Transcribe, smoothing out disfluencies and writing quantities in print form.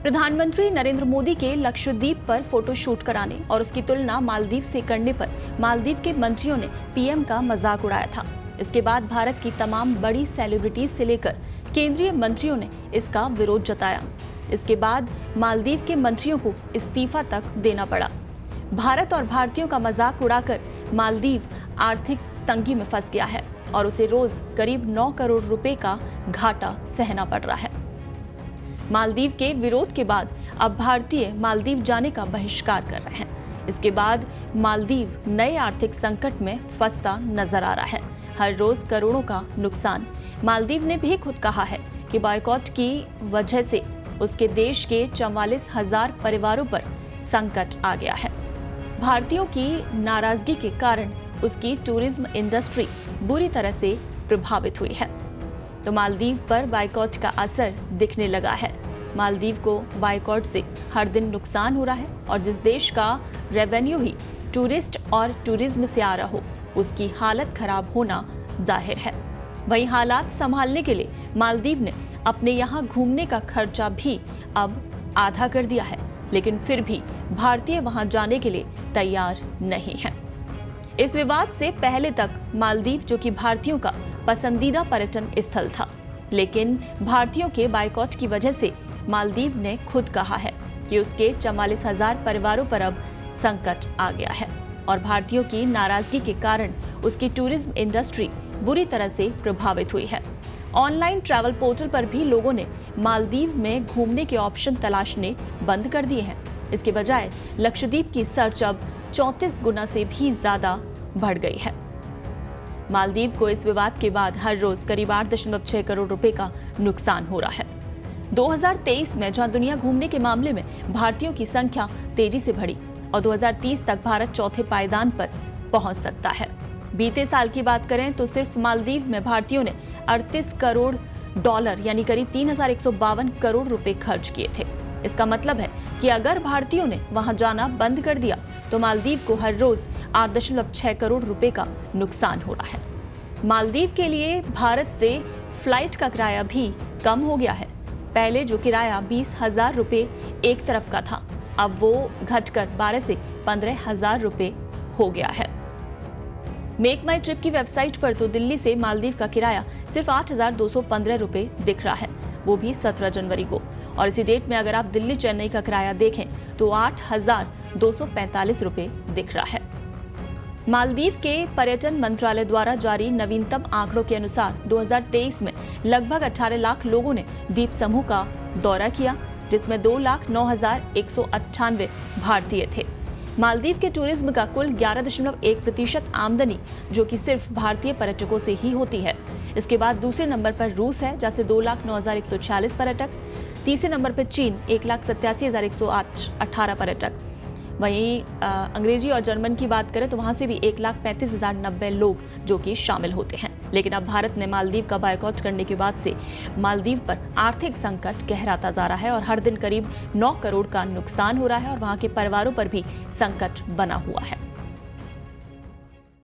प्रधानमंत्री नरेंद्र मोदी के लक्षद्वीप पर फोटो शूट कराने और उसकी तुलना मालदीव से करने पर मालदीव के मंत्रियों ने पीएम का मजाक उड़ाया था। इसके बाद भारत की तमाम बड़ी सेलिब्रिटीज से लेकर केंद्रीय मंत्रियों ने इसका विरोध जताया। इसके बाद मालदीव के मंत्रियों को इस्तीफा तक देना पड़ा। भारत और भारतीयों का मजाक उड़ाकर मालदीव आर्थिक तंगी में फंस गया है और उसे रोज करीब 9 करोड़ रुपए का घाटा सहना पड़ रहा है। मालदीव के विरोध के बाद अब भारतीय मालदीव जाने का बहिष्कार कर रहे हैं। इसके बाद मालदीव नए आर्थिक संकट में फंसता नजर आ रहा है। हर रोज करोड़ों का नुकसान। मालदीव ने भी खुद कहा है कि बॉयकॉट की वजह से उसके देश के 44,000 परिवारों पर संकट आ गया है। भारतीयों की नाराजगी के कारण उसकी टूरिज्म इंडस्ट्री बुरी तरह से प्रभावित हुई है। तो मालदीव पर बायकॉट का असर दिखने लगा है। मालदीव को बायकॉट से हर दिन नुकसान हो रहा है और जिस देश का रेवेन्यू ही टूरिस्ट और टूरिज्म से आ रहा हो, उसकी हालत खराब होना जाहिर है। वहीं हालात संभालने के लिए मालदीव ने अपने यहाँ घूमने का खर्चा भी अब आधा कर दिया है, लेकिन फिर भी भारतीय वहां जाने के लिए तैयार नहीं है। इस विवाद से पहले तक मालदीव, जो कि भारतीयों का पसंदीदा पर्यटन स्थल था, लेकिन भारतीयों के बायकॉट की वजह से मालदीव ने खुद कहा है कि उसके 44,000 परिवारों पर अब संकट आ गया है और भारतीयों की नाराजगी के कारण उसकी टूरिज्म इंडस्ट्री बुरी तरह से प्रभावित हुई है। ऑनलाइन ट्रैवल पोर्टल पर भी लोगों ने मालदीव में घूमने के ऑप्शन तलाशने बंद कर दिए हैं। इसके बजाय लक्षद्वीप की सर्च अब 34 गुना से भी ज्यादा बढ़ गई है। मालदीव को इस विवाद के बाद हर रोज करीब 8.6 करोड़ रुपए का नुकसान हो रहा है। 2023 में जहां दुनिया घूमने के मामले में भारतीयों की संख्या तेजी से बढ़ी और 2030 तक भारत चौथे पायदान पर पहुंच सकता है। बीते साल की बात करें तो सिर्फ मालदीव में भारतीयों ने 38 करोड़ डॉलर यानी करीब 3,152 करोड़ रुपए खर्च किए थे। इसका मतलब है कि अगर भारतीयों ने वहां जाना बंद कर दिया तो मालदीव को हर रोज 8.6 करोड़ रुपए का नुकसान हो रहा है। मालदीव के लिए भारत से फ्लाइट का किराया भी कम हो गया है। पहले जो किराया 20,000 रुपए एक तरफ का था, अब वो घटकर 12 से 15,000 रुपए हो गया है। मेक माई ट्रिप की वेबसाइट पर तो दिल्ली से मालदीव का किराया सिर्फ 8,215 रुपए दिख रहा है, वो भी 17 जनवरी को। और इसी डेट में अगर आप दिल्ली चेन्नई का किराया देखें तो 8,245 रुपए दिख रहा है। मालदीव के पर्यटन मंत्रालय द्वारा जारी नवीनतम आंकड़ों के अनुसार 2023 में लगभग 18 लाख लोगों ने द्वीप समूह का दौरा किया, जिसमें 2,09,198 भारतीय थे। मालदीव के टूरिज्म का कुल 11.1% आमदनी, जो कि सिर्फ भारतीय पर्यटकों से ही होती है। इसके बाद दूसरे नंबर पर रूस है, जैसे 2,09,146 पर्यटक। तीसरे नंबर पर चीन 1,87,118 पर्यटक। वहीं अंग्रेजी और जर्मन की बात करें तो वहां से भी 1,35,090 लोग जो कि शामिल होते हैं। लेकिन अब भारत ने मालदीव का बायकॉट करने के बाद से मालदीव पर आर्थिक संकट गहराता जा रहा है और हर दिन करीब 9 करोड़ का नुकसान हो रहा है और वहां के परिवारों पर भी संकट बना हुआ है।